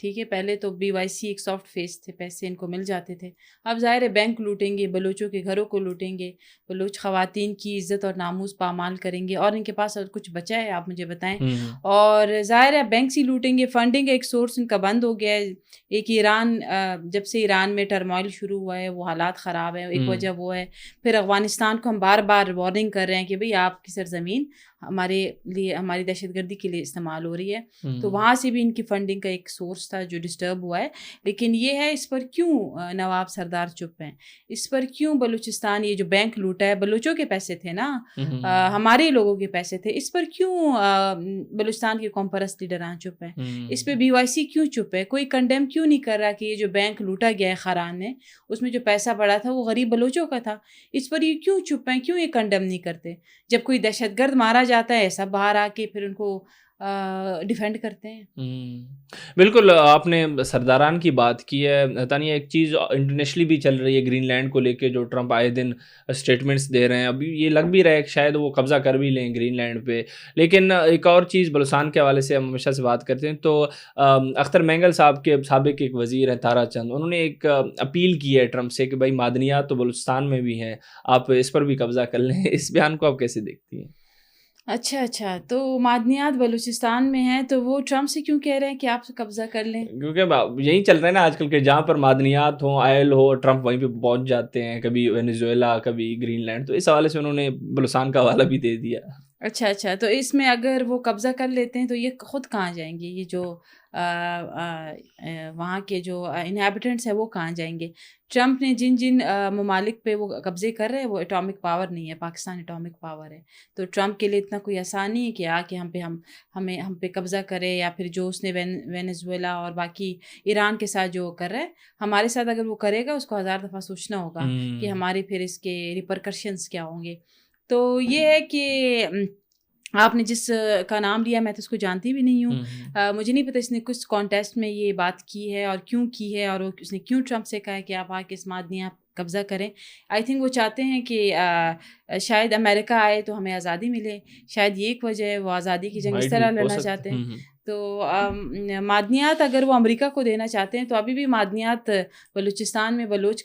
ٹھیک ہے. پہلے تو BYC ایک سافٹ فیس تھے, پیسے ان کو مل جاتے تھے. اب ظاہر ہے بینک لوٹیں گے, بلوچوں کے گھروں کو لوٹیں گے, بلوچ خواتین کی عزت اور ناموس پامال کریں گے, اور ان کے پاس اور کچھ بچا ہے آپ مجھے بتائیں. اور ظاہر ہے بینکس ہی لوٹیں گے, فنڈنگ کا ایک سورس ان کا بند ہو گیا ہے. ایک ایران, جب سے ایران میں ٹرموائل شروع ہوا ہے وہ حالات خراب ہیں, ایک وجہ وہ ہے. پھر افغانستان کو ہم بار بار وارننگ کر رہے ہیں کہ بھئی آپ کی سرزمین ہمارے لیے, ہماری دہشت گردی کے لیے استعمال ہو رہی ہے. تو وہاں سے بھی ان کی فنڈنگ کا ایک سورس تھا جو ڈسٹرب ہوا ہے. لیکن یہ ہے اس پر کیوں نواب سردار چپ ہیں, اس پر کیوں بلوچستان یہ جو بینک لوٹا ہے, بلوچوں کے پیسے تھے نا, ہمارے لوگوں کے پیسے تھے, اس پر کیوں بلوچستان کے قوم پرست لیڈران چپ ہیں, اس پہ BYC کیوں چپ ہے, کوئی کنڈیم کیوں نہیں کر رہا کہ یہ جو بینک لوٹا گیا ہے خاران نے, اس میں جو پیسہ پڑا تھا وہ غریب بلوچوں کا تھا, اس پر یہ کیوں چپ ہیں, کیوں یہ کنڈیم نہیں کرتے. جب کوئی دہشت گرد مارا جاتا ہے ایسا باہر آ کے پھر ان کو ڈیفینڈ کرتے ہیں. بالکل آپ نے سرداران کی بات کی ہے. تانیہ ایک چیز انٹرنیشنلی بھی چل رہی ہے گرین لینڈ کو لے کے, جو ٹرمپ آئے دن اسٹیٹمنٹس دے رہے ہیں. ابھی یہ لگ بھی رہا ہے کہ شاید وہ قبضہ کر بھی لیں گرین لینڈ پہ. لیکن ایک اور چیز بلوچستان کے حوالے سے ہم ہمیشہ سے بات کرتے ہیں, تو اختر مینگل صاحب کے سابق ایک وزیر ہیں تارا چند, انہوں نے ایک اپیل کی ہے ٹرمپ سے کہ بھائی معدنیات تو بلوچستان میں بھی ہیں, آپ اس پر بھی قبضہ کر لیں. اس بیان کو آپ کیسے دیکھتی ہیں؟ اچھا, تو معدنیات بلوچستان میں ہیں تو وہ ٹرمپ سے کیوں کہہ رہے ہیں کہ آپ سے قبضہ کر لیں؟ کیونکہ یہی چل رہا ہے نا آج کل کے, جہاں پر معدنیات ہوں, آئل ہو, ٹرمپ وہیں پہ پہنچ جاتے ہیں, کبھی وینیزویلا کبھی گرین لینڈ. تو اس حوالے سے انہوں نے بلوچستان کا حوالہ بھی دے دیا. اچھا, تو اس میں اگر وہ قبضہ کر لیتے ہیں تو یہ خود کہاں جائیں گے, یہ جو وہاں کے جو انہیبیٹنٹس ہیں وہ کہاں جائیں گے؟ ٹرمپ نے جن ممالک پہ وہ قبضے کر رہے ہیں وہ اٹامک پاور نہیں ہے, پاکستان اٹامک پاور ہے. تو ٹرمپ کے لیے اتنا کوئی آسان نہیں ہے کہ آ کے ہم پہ قبضہ کرے, یا پھر جو اس نے وینیزویلا اور باقی ایران کے ساتھ جو کر رہا ہے ہمارے ساتھ اگر وہ کرے گا اس کو 1000 دفعہ سوچنا ہوگا کہ ہمارے پھر اس کے ریپرکشنز کیا ہوں گے. تو یہ ہے کہ آپ نے جس کا نام لیا میں تو اس کو جانتی بھی نہیں ہوں, مجھے نہیں پتہ اس نے کس کانٹیسٹ میں یہ بات کی ہے اور کیوں کی ہے, اور اس نے کیوں ٹرمپ سے کہا ہے کہ آپ آ کے اس معدنیات قبضہ کریں. آئی تھنک وہ چاہتے ہیں کہ شاید امریکہ آئے تو ہمیں آزادی ملے, شاید یہ ایک وجہ ہے, وہ آزادی کی جنگ اس طرح لڑنا چاہتے ہیں. تو معدنیات اگر وہ امریکہ کو دینا چاہتے ہیں تو ابھی بھی معدنیات بلوچستان میں بلوچ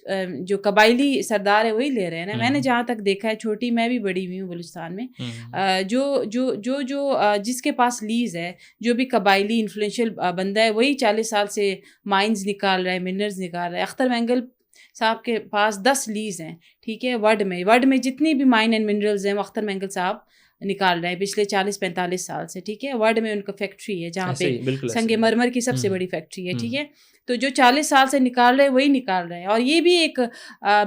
جو قبائلی سردار ہے وہی لے رہے ہیں نا. میں نے جہاں تک دیکھا ہے, چھوٹی میں بھی بڑی ہوئی ہوں بلوچستان میں, جو جس کے پاس لیز ہے, جو بھی قبائلی انفلوئنشل بندہ ہے وہی 40 سال سے مائنز نکال رہا ہے, منرلز نکال رہا ہے. اختر مینگل صاحب کے پاس 10 لیز ہیں, ٹھیک ہے, ورڈ میں جتنی بھی مائن اینڈ منرلز ہیں وہ اختر مینگل صاحب نکال رہے ہیں پچھلے 40-45 سال سے, ٹھیک ہے. ورڈ میں ان کا فیکٹری ہے جہاں پہ سنگ مرمر کی سب سے بڑی فیکٹری ہے, ٹھیک ہے. تو جو 40 سال سے نکال رہے ہیں وہی نکال رہے ہیں. اور یہ بھی ایک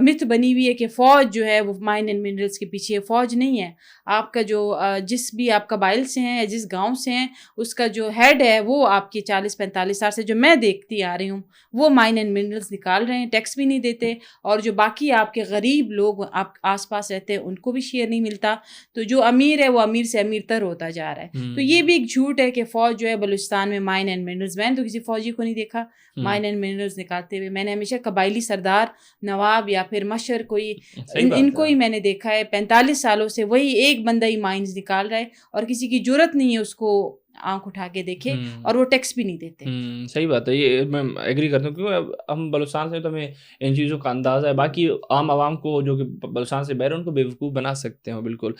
مت بنی ہوئی ہے کہ فوج جو ہے وہ مائن اینڈ منرلس کے پیچھے, فوج نہیں ہے. آپ کا جو جس بھی آپ قبائل سے ہیں یا جس گاؤں سے ہیں اس کا جو ہیڈ ہے وہ آپ کے 40-45 سال سے جو میں دیکھتی آ رہی ہوں وہ مائن اینڈ منرلس نکال رہے ہیں, ٹیکس بھی نہیں دیتے, اور جو باقی آپ کے غریب لوگ آپ آس پاس رہتے ہیں ان کو بھی شیئر نہیں ملتا. تو جو امیر ہے وہ امیر سے امیر تر ہوتا جا رہا ہے. تو یہ بھی ایک جھوٹ ہے کہ فوج جو ہے بلوچستان میں مائن اینڈ منرلس, میں نے تو کسی فوجی کو نہیں دیکھا مائن اینڈ منرلس نکالتے ہوئے. میں نے ہمیشہ قبائلی سردار, نواب یا پھر مشر کوئی ان کو ہی میں نے دیکھا ہے. 45 سالوں سے وہی ایک بندہ ہی مائنز نکال رہا ہے اور کسی کی جرت نہیں ہے اس کو آنکھ اٹھا کے دیکھے, اور وہ ٹیکس بھی نہیں دیتے. صحیح بات ہے, یہ میں ایگری کرتا ہوں, کیونکہ ہم بلوچستان سے تو ہمیں ان چیزوں کا اندازہ ہے, باقی عام عوام کو جو کہ بلوچستان سے باہر ان کو بیوقوف بنا سکتے ہیں. بالکل.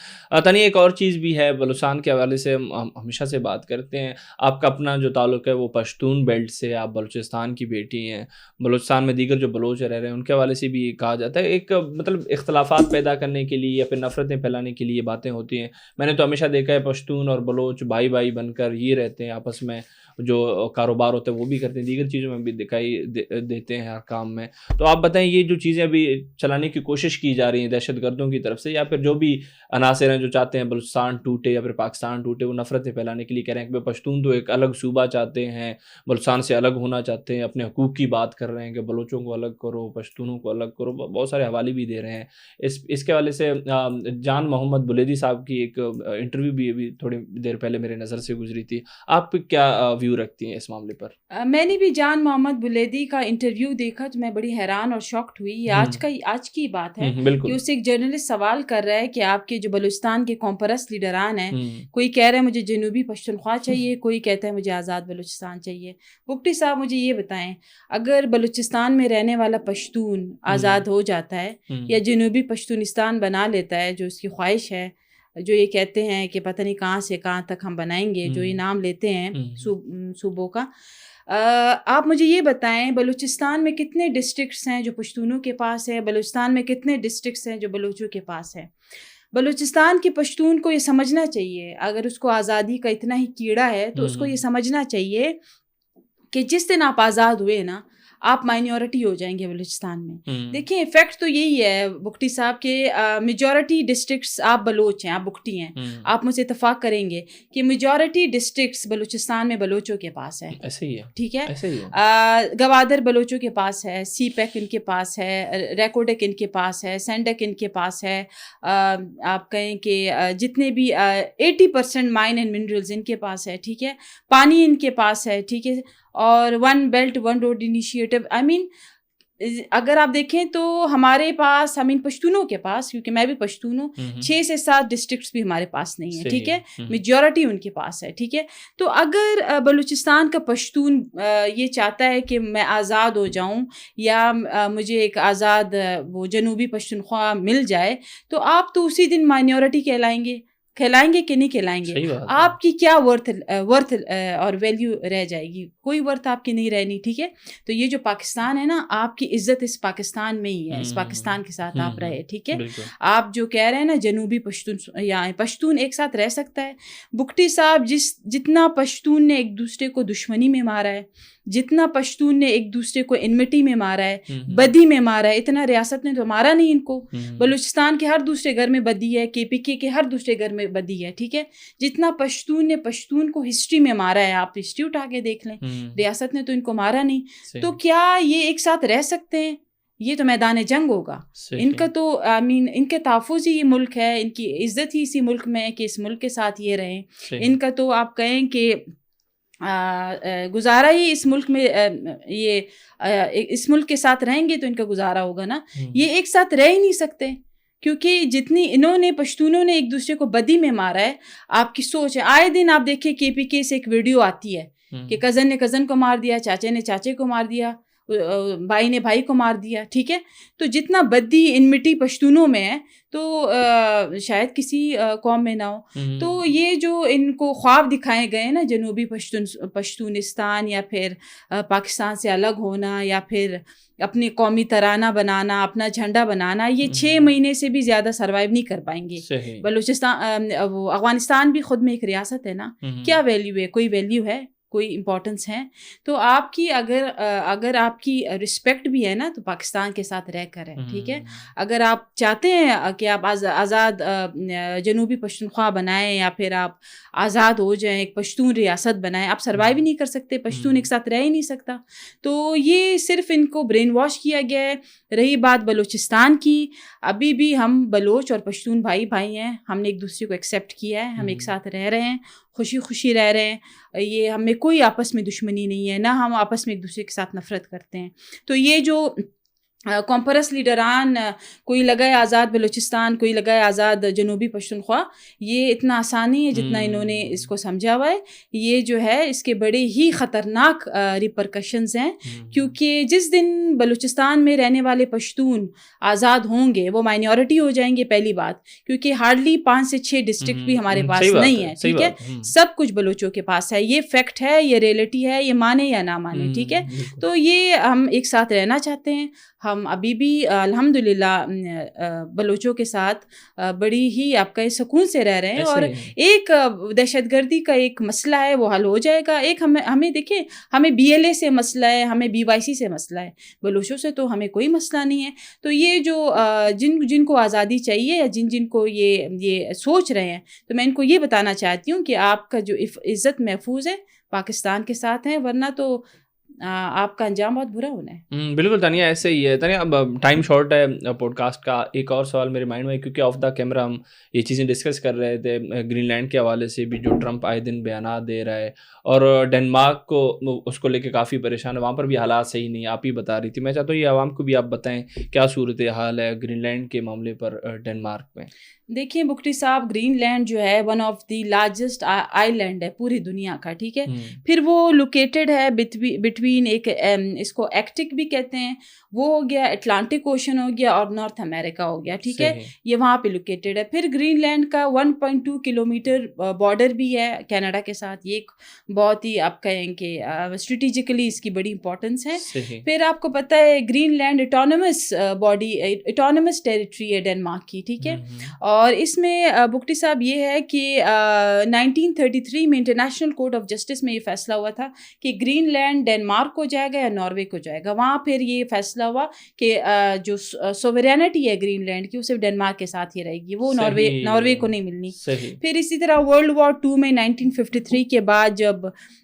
تانی ایک اور چیز بھی ہے بلوچستان کے حوالے سے ہم ہمیشہ سے بات کرتے ہیں, آپ کا اپنا جو تعلق ہے وہ پشتون بیلٹ سے, آپ بلوچستان کی بیٹی ہیں, بلوچستان میں دیگر جو بلوچ رہ رہے ہیں ان کے حوالے سے بھی کہا جاتا ہے ایک مطلب اختلافات پیدا کرنے کے لیے یا پھر نفرتیں پھیلانے کے لیے باتیں ہوتی ہیں. میں نے تو ہمیشہ دیکھا ہے پشتون اور بلوچ بھائی بھائی بن کر یہ رہتے ہیں آپس میں, جو کاروبار ہوتا ہے وہ بھی کرتے ہیں, دیگر چیزوں میں بھی دکھائی دیتے ہیں ہر کام میں. تو آپ بتائیں یہ جو چیزیں ابھی چلانے کی کوشش کی جا رہی ہیں دہشت گردوں کی طرف سے, یا پھر جو بھی عناصر ہیں جو چاہتے ہیں بلوچستان ٹوٹے یا پھر پاکستان ٹوٹے, وہ نفرتیں پھیلانے کے لیے کہہ رہے ہیں کہ پشتون تو ایک الگ صوبہ چاہتے ہیں, بلوچستان سے الگ ہونا چاہتے ہیں, اپنے حقوق کی بات کر رہے ہیں کہ بلوچوں کو الگ کرو, پشتونوں کو الگ کرو, بہت سارے حوالے بھی دے رہے ہیں. اس کے حوالے سے جان محمد بلیدی صاحب کی ایک انٹرویو بھی ابھی تھوڑی دیر پہلے میرے نظر سے گزری تھی, آپ کیا ویو رکھتی ہیں اس معاملے پر؟ میں نے بھی جان محمد بلیدی کا انٹرویو دیکھا تو میں بڑی حیران اور شاکڈ ہوئی. یہ آج کی بات ہے کہ اس سے ایک جرنلسٹ سوال کر رہا ہے کہ آپ کے جو بلوچستان کے کمپرس لیڈران ہیں, کوئی کہہ رہا ہے مجھے جنوبی پشتونخوا چاہیے, کوئی کہتا ہے مجھے آزاد بلوچستان چاہیے. بگٹی صاحب مجھے یہ بتائیں, اگر بلوچستان میں رہنے والا پشتون آزاد ہو جاتا ہے یا جنوبی پشتونستان بنا لیتا ہے, جو اس کی خواہش ہے, جو یہ کہتے ہیں کہ پتہ نہیں کہاں سے کہاں تک ہم بنائیں گے, جو یہ نام لیتے ہیں صوبوں کا, آپ مجھے یہ بتائیں بلوچستان میں کتنے ڈسٹرکٹس ہیں جو پشتونوں کے پاس ہے, بلوچستان میں کتنے ڈسٹرکٹس ہیں جو بلوچوں کے پاس ہے. بلوچستان کے پشتون کو یہ سمجھنا چاہیے, اگر اس کو آزادی کا اتنا ہی کیڑا ہے تو اس کو یہ سمجھنا چاہیے کہ جس دن آپ آزاد ہوئے نا, آپ مائنورٹی ہو جائیں گے بلوچستان میں. دیکھیں ایفیکٹ تو یہی ہے بگٹی صاحب کے, میجورٹی ڈسٹرکٹس آپ بلوچ ہیں, آپ بگٹی ہیں, آپ مجھ سے اتفاق کریں گے کہ میجورٹی ڈسٹرکٹس بلوچستان میں بلوچوں کے پاس ہے. ایسے ہی ہے, ٹھیک ہے, گوادر بلوچوں کے پاس ہے, سی پیک ان کے پاس ہے, ریکوڈک ان کے پاس ہے, سینڈک ان کے پاس ہے, آپ کہیں کہ جتنے بھی 80% مائن اینڈ منرلز ان کے پاس ہے. ٹھیک ہے, پانی ان کے پاس ہے. ٹھیک ہے, اور one belt one road initiative, اگر آپ دیکھیں تو ہمارے پاس, پشتونوں کے پاس, کیونکہ میں بھی پشتون ہوں, 6 سے 7 ڈسٹرکٹس بھی ہمارے پاس نہیں ہیں. ٹھیک ہے, میجورٹی ان کے پاس ہے. ٹھیک ہے, تو اگر بلوچستان کا پشتون یہ چاہتا ہے کہ میں آزاد ہو جاؤں یا مجھے ایک آزاد وہ جنوبی پشتونخوا مل جائے, تو آپ تو اسی دن مائنورٹی کہلائیں گے کہ نہیں کہلائیں گے. آپ کی کیا ورتھ اور ویلیو رہ جائے گی؟ کوئی ورتھ آپ کی نہیں رہنی. ٹھیک ہے, تو یہ جو پاکستان ہے نا, آپ کی عزت اس پاکستان میں ہی ہے, اس پاکستان کے ساتھ آپ رہے. ٹھیک ہے, آپ جو کہہ رہے ہیں نا جنوبی پشتون یا پشتون ایک ساتھ رہ سکتا ہے. بگٹی صاحب, جتنا پشتون نے ایک دوسرے کو دشمنی میں مارا ہے, جتنا پشتون نے ایک دوسرے کو انمٹی میں مارا ہے, بدی میں مارا ہے, اتنا ریاست نے تو مارا نہیں ان کو. بلوچستان کے ہر دوسرے گھر میں بدی ہے, KPK کے ہر دوسرے گھر میں بدی ہے. ٹھیک ہے, جتنا پشتون نے پشتون کو ہسٹری میں مارا ہے, آپ ہسٹری اٹھا کے دیکھ لیں, ریاست نے تو ان کو مارا نہیں. تو کیا یہ ایک ساتھ رہ سکتے ہیں؟ یہ تو میدان جنگ ہوگا. ان کا تو ان کے تحفظ ہی یہ ملک ہے, ان کی عزت ہی اسی ملک میں ہے کہ اس ملک کے ساتھ یہ رہیں. ان کا تو آپ کہیں کہ گزارا ہی اس ملک میں, یہ اس ملک کے ساتھ رہیں گے تو ان کا گزارا ہوگا نا. یہ ایک ساتھ رہ ہی نہیں سکتے, کیونکہ جتنی انہوں نے پشتونوں نے ایک دوسرے کو بدی میں مارا ہے. آپ کی سوچ ہے, آئے دن آپ دیکھیں KPK سے ایک ویڈیو آتی ہے کہ کزن نے کزن کو مار دیا, چاچے نے چاچے کو مار دیا, بھائی نے بھائی کو مار دیا. ٹھیک ہے, تو جتنا بدی انمٹی پشتونوں میں ہے تو شاید کسی قوم میں نہ ہو. تو یہ جو ان کو خواب دکھائے گئے نا, جنوبی پشتونستان یا پھر پاکستان سے الگ ہونا یا پھر اپنی قومی ترانہ بنانا, اپنا جھنڈا بنانا, یہ 6 مہینے سے بھی زیادہ سروائیو نہیں کر پائیں گے. بلوچستان, افغانستان بھی خود میں ایک ریاست ہے نا, کیا ویلیو ہے؟ کوئی ویلیو ہے؟ کوئی امپورٹنس ہے؟ تو آپ کی اگر آپ کی رسپیکٹ بھی ہے نا تو پاکستان کے ساتھ رہ کر ہے. ٹھیک ہے, اگر آپ چاہتے ہیں کہ آپ آزاد جنوبی پشتونخوا بنائیں یا پھر آپ آزاد ہو جائیں, ایک پشتون ریاست بنائیں, آپ سروائیو ہی نہیں کر سکتے, پشتون ایک ساتھ رہ ہی نہیں سکتا. تو یہ صرف ان کو برین واش کیا گیا ہے. رہی بات بلوچستان کی, ابھی بھی ہم بلوچ اور پشتون بھائی ہیں, ہم نے ایک دوسرے کو ایکسیپٹ کیا ہے, ہم ایک ساتھ رہ رہے ہیں, خوشی رہ رہے ہیں. یہ ہم میں کوئی آپس میں دشمنی نہیں ہے, نہ ہم آپس میں ایک دوسرے کے ساتھ نفرت کرتے ہیں. تو یہ جو کمپرس لیڈران, کوئی لگائے آزاد بلوچستان, کوئی لگائے آزاد جنوبی پشتونخوا, یہ اتنا آسان نہیں ہے جتنا انہوں نے اس کو سمجھا ہوا ہے. یہ جو ہے اس کے بڑے ہی خطرناک ریپرکشنز ہیں, کیونکہ جس دن بلوچستان میں رہنے والے پشتون آزاد ہوں گے وہ مائنورٹی ہو جائیں گے. پہلی بات, کیونکہ ہارڈلی 5 سے 6 ڈسٹرکٹ بھی ہمارے پاس نہیں ہے. ٹھیک ہے, سب کچھ بلوچوں کے پاس ہے. یہ فیکٹ ہے, یہ ریئلٹی ہے, یہ مانے یا نہ مانے. ٹھیک ہے, تو یہ ہم ایک ساتھ رہنا چاہتے ہیں. ہم ابھی بھی الحمدللہ بلوچوں کے ساتھ بڑی ہی آپ کا سکون سے رہ رہے ہیں. اور ایک دہشت گردی کا ایک مسئلہ ہے وہ حل ہو جائے گا. ایک ہمیں دیکھیں, ہمیں BLA سے مسئلہ ہے, ہمیں BYC سے مسئلہ ہے, بلوچوں سے تو ہمیں کوئی مسئلہ نہیں ہے. تو یہ جو جن کو آزادی چاہیے یا جن کو یہ سوچ رہے ہیں, تو میں ان کو یہ بتانا چاہتی ہوں کہ آپ کا جو عزت محفوظ ہے پاکستان کے ساتھ ہے, ورنہ تو آپ کا انجام بہت برا ہونا ہے. بالکل تانیہ ایسے ہی ہے. تانیہ اب ٹائم شارٹ ہے پوڈ کاسٹ کا. ایک اور سوال میرے مائنڈ میں ہے کیونکہ آف دا کیمرہ ہم یہ چیزیں ڈسکس کر رہے تھے گرین لینڈ کے حوالے سے بھی جو ٹرمپ آئے دن بیانات دے رہا ہے, اور ڈنمارک کو اس کو لے کے کافی پریشان ہے, وہاں پر بھی حالات صحیح نہیں, آپ ہی بتا رہی تھی. میں چاہتا ہوں یہ عوام کو بھی آپ بتائیں کیا صورت حال ہے گرین لینڈ کے معاملے پر ڈنمارک میں. دیکھیں بکٹی صاحب, گرین لینڈ جو ہے one of the largest island ہے پوری دنیا کا, ٹھیک ہے. پھر وہ لوکیٹڈ ہے بٹوین ایک اس کو ایکٹک بھی کہتے ہیں, وہ ہو گیا اٹلانٹک اوشن ہو گیا اور نارتھ امریکہ ہو گیا, ٹھیک ہے. یہ وہاں پہ لوکیٹڈ ہے. پھر گرین لینڈ کا 1.2 کلومیٹر بارڈر بھی ہے کینیڈا کے ساتھ. یہ ایک بہت ہی آپ کہیں کہ اسٹریٹجیکلی اس کی بڑی امپورٹنس ہے. پھر آپ کو پتہ ہے گرین لینڈ اٹانومس ٹیریٹری ہے ڈنمارک کی, ٹھیک ہے. اور اس میں بکٹی صاحب یہ ہے کہ 1933 میں انٹرنیشنل کورٹ آف جسٹس میں یہ فیصلہ ہوا تھا کہ گرین لینڈ ڈنمارک کو جائے گا یا ناروے کو جائے گا. وہاں پھر یہ فیصلہ ہوا کہ جو سوورینٹی ہے گرین لینڈ کی وہ صرف ڈنمارک کے ساتھ ہی رہے گی, وہ ناروے کو نہیں ملنی. پھر اسی طرح ورلڈ وار 2 میں 1953 کے بعد جب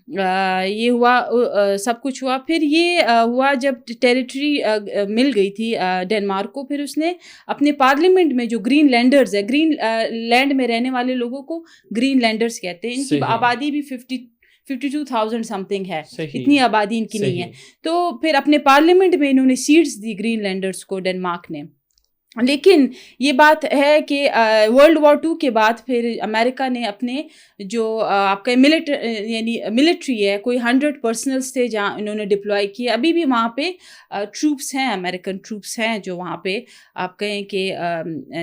یہ ہوا سب کچھ ہوا, پھر یہ ہوا جب ٹیریٹری مل گئی تھی ڈنمارک کو, پھر اس نے اپنے پارلیمنٹ میں جو گرین لینڈرز ہے, گرین لینڈ میں رہنے والے لوگوں کو گرین لینڈرز کہتے ہیں, ان کی آبادی بھی 52,000 سم تھنگ ہے, اتنی آبادی ان کی نہیں ہے. تو پھر اپنے پارلیمنٹ میں انہوں نے سیٹس دی گرین لینڈرز کو ڈنمارک نے. لیکن یہ بات ہے کہ ورلڈ وار 2 کے بعد پھر امریکہ نے اپنے جو آپ کا یعنی ملٹری ہے, کوئی 100 پرسنلس تھے جہاں انہوں نے ڈپلوائی کیے. ابھی بھی وہاں پہ ٹروپس ہیں, امریکن ٹروپس ہیں جو وہاں پہ آپ کہیں کہ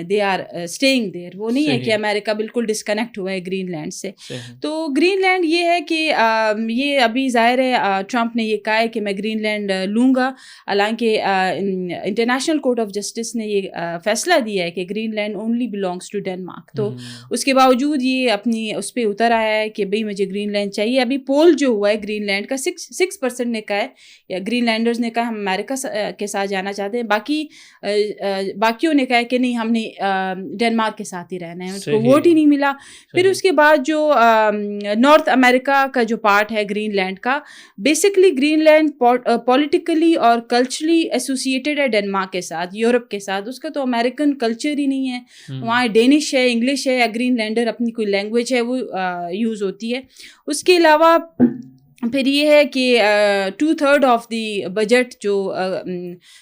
دے آر اسٹیئنگ دیر. وہ نہیں ہے کہ امریکہ بالکل ڈسکنیکٹ ہوا ہے گرین لینڈ سے. تو گرین لینڈ یہ ہے کہ یہ ابھی ظاہر ہے ٹرمپ نے یہ کہا ہے کہ میں گرین لینڈ لوں گا, حالانکہ انٹرنیشنل کورٹ آف جسٹس نے یہ فیصلہ دیا ہے کہ Greenland only belongs to Denmark. تو اس کے باوجود یہ اپنی اس پہ اتر آیا ہے کہ بھئی مجھے گرین لینڈ چاہیے. ابھی پول جو ہوا ہے گرین لینڈ کا 6% نے کہا ہے, یا گرین لینڈرز نے کہا ہم امریکہ کے ساتھ جانا چاہتے ہیں, باقیوں نے کہا کہ نہیں ہم نے ڈنمارک کے ساتھ ہی رہنا ہے, اس کو ووٹ ہی نہیں ملا. پھر اس کے بعد جو نارتھ امریکہ کا جو پارٹ ہے گرین لینڈ کا, بیسکلی گرین لینڈ پولیٹیکلی اور کلچرلی ایسوسیٹیڈ ہے ڈنمارک کے ساتھ, یورپ کے ساتھ. اس کا تو امریکن کلچر ہی نہیں ہے, وہاں ڈینش ہے, انگلش ہے, یا گرین لینڈر اپنی کوئی لینگویج ہے وہ یوز ہوتی ہے. اس کے علاوہ پھر یہ ہے کہ 2/3 آف دی بجٹ جو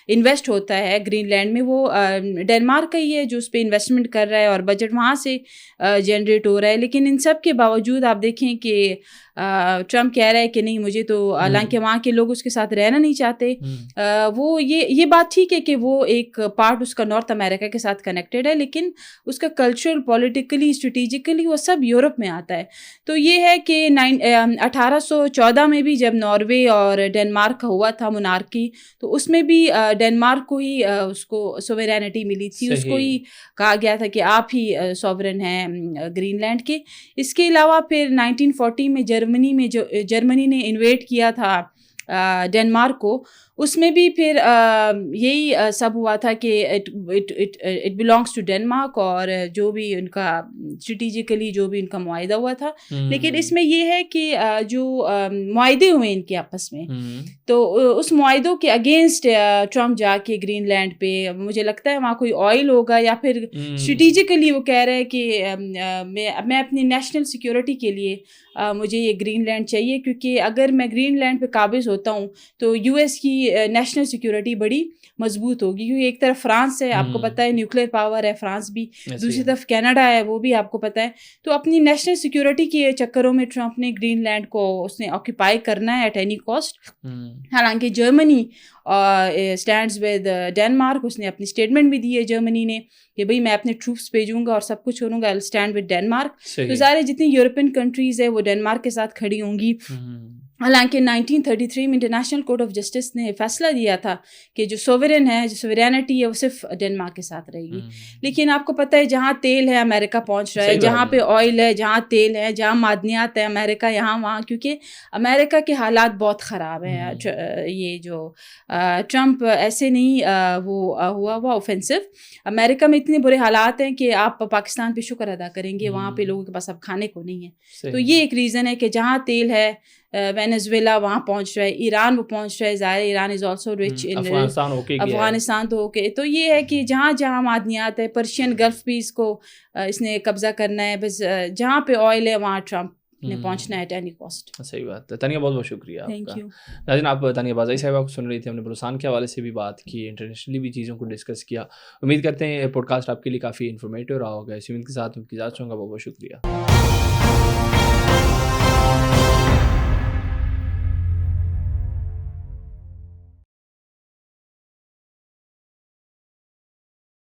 انویسٹ ہوتا ہے گرین لینڈ میں وہ ڈنمارک کا ہی ہے جو اس پہ انویسٹمنٹ کر رہا ہے, اور بجٹ وہاں سے جنریٹ ہو رہا ہے. لیکن ان سب کے باوجود آپ دیکھیں کہ ٹرمپ کہہ رہا ہے کہ نہیں مجھے تو, حالانکہ وہاں کے لوگ اس کے ساتھ رہنا نہیں چاہتے. وہ یہ بات ٹھیک ہے کہ وہ ایک پارٹ اس کا نارتھ امریکہ کے ساتھ کنیکٹڈ ہے, لیکن اس کا کلچرل, پولیٹیکلی, اسٹریٹجیکلی وہ سب یورپ میں آتا ہے. تو یہ ہے کہ 1814 میں بھی جب ناروے اور ڈنمارک کا ہوا تھا مونارکی, تو اس میں بھی ڈنمارک کو ہی اس کو سوورینٹی ملی تھی, اس کو ہی کہا گیا تھا کہ آپ ہی سوورن ہیں گرین لینڈ کے. اس کے علاوہ پھر 1940 میں جرمنی نے انویٹ کیا تھا ڈنمارک کو, اس میں بھی پھر یہی سب ہوا تھا کہ اٹ بلانگس ٹو ڈنمارک, اور جو بھی ان کا اسٹریٹجیکلی جو بھی ان کا معاہدہ ہوا تھا. لیکن اس میں یہ ہے کہ جو معاہدے ہوئے ان کے آپس میں, تو اس معاہدوں کے اگینسٹ ٹرمپ جا کے گرین لینڈ پہ, مجھے لگتا ہے وہاں کوئی آئل ہوگا, یا پھر اسٹریٹجیکلی وہ کہہ رہے ہیں کہ میں اپنی نیشنل سیکورٹی کے لیے مجھے یہ گرین لینڈ چاہیے, کیونکہ اگر میں گرین لینڈ پہ قابض ہوتا ہوں تو یو ایس کی نیشنل سیکورٹی بڑی مضبوط ہوگی, کیونکہ ایک طرف فرانس ہے, آپ کو پتہ ہے نیوکلیر پاور ہے فرانس بھی, دوسری طرف کینیڈا ہے وہ بھی آپ کو پتہ ہے. تو اپنی نیشنل سیکورٹی کے چکروں میں ٹرمپ نے گرین لینڈ کو اس نے آکوپائی کرنا ہے ایٹ اینی کاسٹ. حالانکہ جرمنی اسٹینڈز ود ڈنمارک, اس نے اپنی اسٹیٹمنٹ بھی دی ہے جرمنی نے کہ بھئی میں اپنے ٹروپس بھیجوں گا اور سب کچھ کروں گا, آئی ول اسٹینڈ ود ڈنمارک. تو ظاہر جتنی یورپین کنٹریز ہے وہ ڈنمارک کے ساتھ کھڑی ہوں گی. حالانکہ 1933 میں انٹرنیشنل کورٹ آف جسٹس نے فیصلہ دیا تھا کہ جو سوورن ہے, جو سوورینٹی ہے وہ صرف ڈنمارک کے ساتھ رہے گی. لیکن آپ کو پتہ ہے جہاں تیل ہے امریکہ پہنچ رہا ہے, جہاں پہ آئل ہے, جہاں تیل ہے, جہاں معدنیات ہے امریکہ یہاں وہاں, کیونکہ امریکہ کے حالات بہت خراب ہیں. یہ جو ٹرمپ ایسے نہیں وہ ہوا اوفینسو, امریکہ میں اتنے برے حالات ہیں کہ آپ پاکستان پہ شکر ادا کریں گے, وہاں پہ لوگوں کے پاس اب کھانے کو نہیں ہے. تو یہ ایک ریزن ہے کہ جہاں تیل ہے وینیزویلا وہاں پہنچ رہا ہے, ایران وہ پہنچ رہا ہے, ظاہر Iran is also rich in Afghanistan ہو کے افغانستان تو اوکے. تو یہ ہے کہ جہاں جہاں معدنیات ہے, پرشین گلف بھی اس کو اس نے قبضہ کرنا ہے, بس جہاں پہ آئل ہے وہاں ٹرمپ نے پہنچنا ہے ایٹ اینی کاسٹ. صحیح بات ہے. تانیہ بہت بہت شکریہ آپ تھینک کا. یو. ناظرین آپ تانیہ بازائی صاحبہ کو سن رہی تھی, ہم نے بلوچستان کے حوالے سے بھی بات کی, انٹرنیشنلی بھی چیزوں کو ڈسکس کیا. امید کرتے ہیں یہ پوڈ کاسٹ آپ کے لیے کافی انفارمیٹیو رہا ہوگا. اسی امید کے ساتھ ان کی اجازت چاہوں گا. بہت بہت شکریہ.